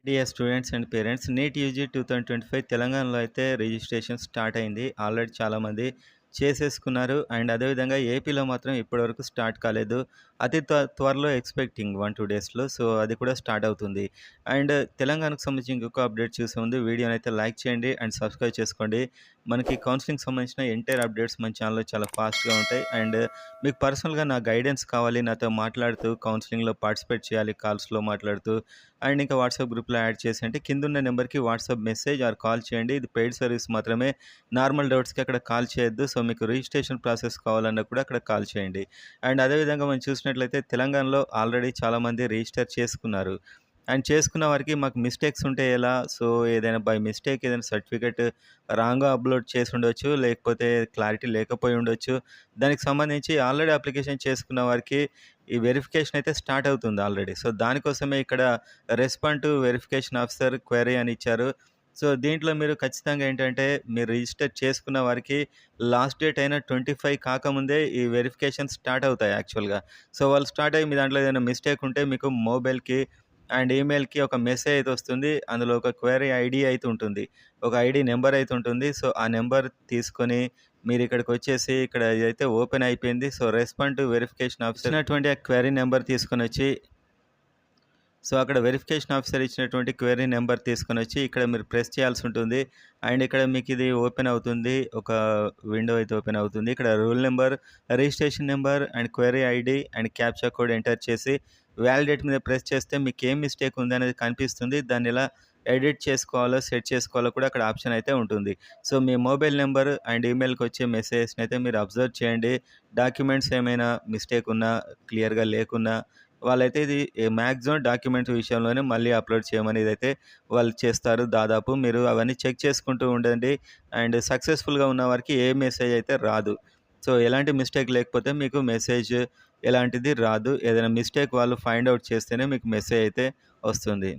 Dear students and parents, NEET UG 2025 తెలంగాణలో అయితే registration start అయింది. ఆల్రెడీ చాలామంది చేసేసుకున్నారు. అండ్ అదేవిధంగా ఏపీలో మాత్రం ఇప్పటివరకు స్టార్ట్ కాలేదు. అతి త్వరలో ఎక్స్‌పెక్టింగ్ 1, 2 డేస్‌లో. సో, అది కూడా స్టార్ట్ అవుతుంది. అండ్ తెలంగాణకు సంబంధించి ఇంకొక అప్డేట్ చూసే ముందు వీడియోనైతే లైక్ చేయండి అండ్ సబ్స్క్రైబ్ చేసుకోండి. మనకి కౌన్సెలింగ్‌కి సంబంధించిన ఎంటైర్ అప్డేట్స్ మన ఛానెల్‌లో చాలా ఫాస్ట్‌గా ఉంటాయి. అండ్ మీకు పర్సనల్‌గా నా గైడెన్స్ కావాలి, నాతో మాట్లాడుతూ కౌన్సెలింగ్‌లో పార్టిసిపేట్ చేయాలి, కాల్స్‌లో మాట్లాడుతూ అండ్ ఇంకా వాట్సాప్ గ్రూప్‌లో యాడ్ చేసి అంటే కిందున్న నెంబర్‌కి వాట్సాప్ మెసేజ్ ఆర్ కాల్ చేయండి. ఇది పెయిడ్ సర్వీస్ మాత్రమే. నార్మల్ డౌట్స్‌కి అక్కడ కాల్ చేయొద్దు. సో, మీకు రిజిస్ట్రేషన్ ప్రాసెస్ కావాలన్నా కూడా అక్కడ కాల్ చేయండి. అండ్ అదేవిధంగా మనం చూసినట్లయితే తెలంగాణలో ఆల్రెడీ చాలామంది రిజిస్టర్ చేసుకున్నారు. అండ్ చేసుకున్న వారికి మాకు మిస్టేక్స్ ఉంటే ఎలా? సో, ఏదైనా బై మిస్టేక్ ఏదైనా సర్టిఫికేట్ రాంగ్‌గా అప్‌లోడ్ చేసుండొచ్చు. లేకపోతే క్లారిటీ లేకపోయి ఉండొచ్చు. దానికి సంబంధించి ఆల్రెడీ అప్లికేషన్ చేసుకున్న వారికి ఈ వెరిఫికేషన్ అయితే స్టార్ట్ అవుతుంది ఆల్రెడీ. సో, దానికోసమే ఇక్కడ respond to verification officer query అని ఇచ్చారు. సో, దీంట్లో మీరు ఖచ్చితంగా ఏంటంటే మీరు రిజిస్టర్ చేసుకున్న వారికి లాస్ట్ డేట్ అయిన 25 కాకముందే ఈ వెరిఫికేషన్ స్టార్ట్ అవుతాయి యాక్చువల్‌గా. సో, వాళ్ళు స్టార్ట్ అయ్యి మీ దాంట్లో ఏదైనా మిస్టేక్ ఉంటే మీకు మొబైల్‌కి అండ్ ఈమెయిల్‌కి ఒక మెసేజ్ అయితే వస్తుంది. అందులో ఒక క్వెరీ ఐడీ అయితే ఉంటుంది. ఒక ఐడీ నంబర్ అయితే ఉంటుంది. సో, ఆ నంబర్ తీసుకొని మీరిక్కడికొచ్చేసి ఇక్కడ ఇదైతే ఓపెన్ అయిపోయింది. So, respond to verification officer ఇచ్చినటువంటి ఆ క్వెరీ నంబర్ తీసుకొనొచ్చి సో, అక్కడ వెరిఫికేషన్ ఆఫీసర్ ఇచ్చినటువంటి క్వెరీ నంబర్ తీసుకొనొచ్చి ఇక్కడ మీరు ప్రెస్ చేయాల్సి ఉంటుంది. అండ్ ఇక్కడ మీకిది ఓపెన్ అవుతుంది. ఒక విండో అయితే ఓపెన్ అవుతుంది. ఇక్కడ rule number, registration number and query ID and captcha code enter చేసి వాలిడేట్ మీద ప్రెస్ చేస్తే మీకేం మిస్టేక్ ఉందనేది కనిపిస్తుంది. దాన్నెలా ఎడిట్ చేసుకోవాలో, సెట్ చేసుకోవాలో కూడా అక్కడ ఆప్షన్ అయితే ఉంటుంది. సో, మీ మొబైల్ నంబర్ అండ్ ఈమెయిల్‌కొచ్చే మెసేజెస్‌నైతే మీరు అబ్జర్వ్ చేయండి. డాక్యుమెంట్స్ ఏమైనా మిస్టేక్ ఉన్నా, క్లియర్‌గా లేకున్నా వాళ్ళైతే ఇది మాక్సిమం డాక్యుమెంట్స్ విషయంలోనే మళ్ళీ అప్‌లోడ్ చేయమని ఇదైతే వాళ్ళు చేస్తారు దాదాపు. మీరు అవన్నీ చెక్ చేసుకుంటూ ఉండండి. అండ్ సక్సెస్‌ఫుల్‌గా ఉన్న వారికి ఏ మెసేజ్ అయితే రాదు. సో, ఎలాంటి మిస్టేక్ లేకపోతే మీకు మెసేజ్ ఎలాంటిది రాదు. ఏదైనా మిస్టేక్ వాళ్ళు ఫైండ్ ఔట్ చేస్తేనే మీకు మెసేజ్ అయితే వస్తుంది.